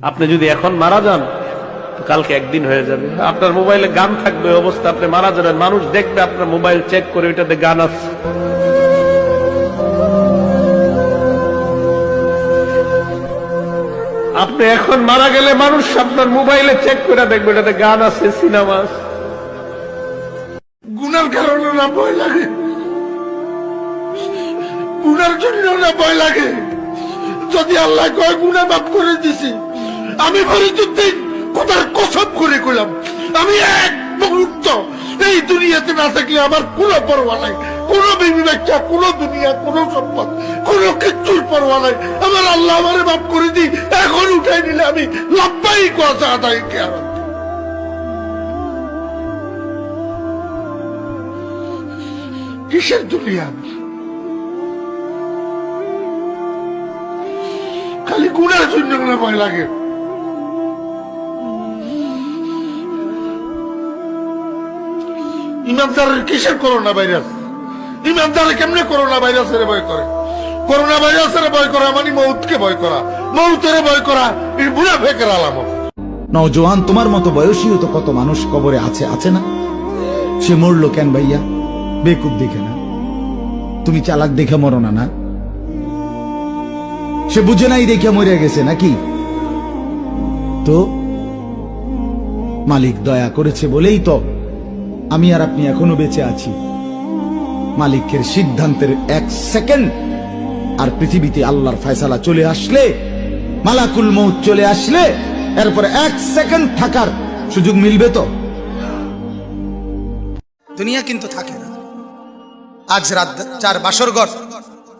আপনি যদি এখন মারা যান তো কালকে একদিন হয়ে যাবে। আপনার মোবাইলে গান থাকবে, অবস্থা আপনি মারা যাবেন, মানুষ দেখবে আপনার মোবাইল চেক করে ওইটাতে গান আছে। আপনি এখন মারা গেলে মানুষ আপনার মোবাইলে চেক করে দেখবে এটাতে গান আছে, সিনেমা আছে। গুনার কারণে না ভয় লাগে, গুনার জন্য না ভয় লাগে। যদি আল্লাহ কয় গুনাহ মাফ করে দিছি, আমি ফরিদুদ্দিন খোদার কসম করে কইলাম, আমি এক মুহূর্ত এই দুনিয়াতে না থাকলে আমার কোনো পরোয়া নাই, কোনো বিবি বাচ্চা, কোনো দুনিয়া, কোনো সম্পদ, কোনো কিচ্ছুর পরোয়া নাই। আমার আল্লাহ আমারে মাফ করে দি, এখন উঠাই নিলে আমি লাভবাই কথা আদায় কেয়ামত। কিসের দুনিয়া? খালি গুনার জন্য না ভয় লাগে। ইমানদারের কিসের করোনা ভাইরাস? ইমানদারে কেমনে করোনা ভাইরাসের ভয় করে? করোনা ভাইরাসের ভয় করা মানে মৌতকে ভয় করা, মৌতের ভয় করা এই মুনাফিকের আলামত। নওজোয়ান, তোমার মতো বয়সীও তো কত মানুষ কবরে আছে, আছে না? সে মরলো কেন ভাইয়া? বেকুব দেখে না? তুমি চালাক দেখে মরো না? না, সে বুঝে নাই দেখে মরে গেছে নাকি? তো মালিক দয়া করেছে বলেই তো আমি আর আপনি এখনো বেঁচে আছি। মালিকের সিদ্ধান্তের এক সেকেন্ড আর পৃথিবীতে আল্লাহর ফয়সালা চলে আসলে, মালাকুল মউত চলে আসলে, এরপরে এক সেকেন্ড থাকার সুযোগ মিলবে তো? দুনিয়া কিন্তু থাকে না। আজ রাত যার বাসরঘর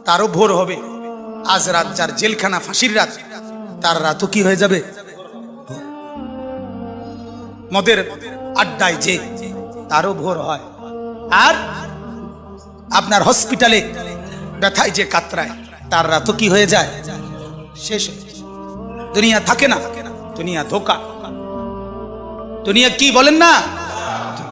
তারও ভোর হবে, আজ রাত যার জেলখানা ফাঁসির রাত তার রাতও কি হয়ে যাবে? মদের আড্ডায় যে তারও ভোর হয়, আর আপনার হসপিটালে ব্যথায় যে কাতরায় তার রাতও কি হয়ে যায়? শেষ হয়ে যায়। দুনিয়া থাকে না, দুনিয়া ধোকা। দুনিয়া কি বলেন না,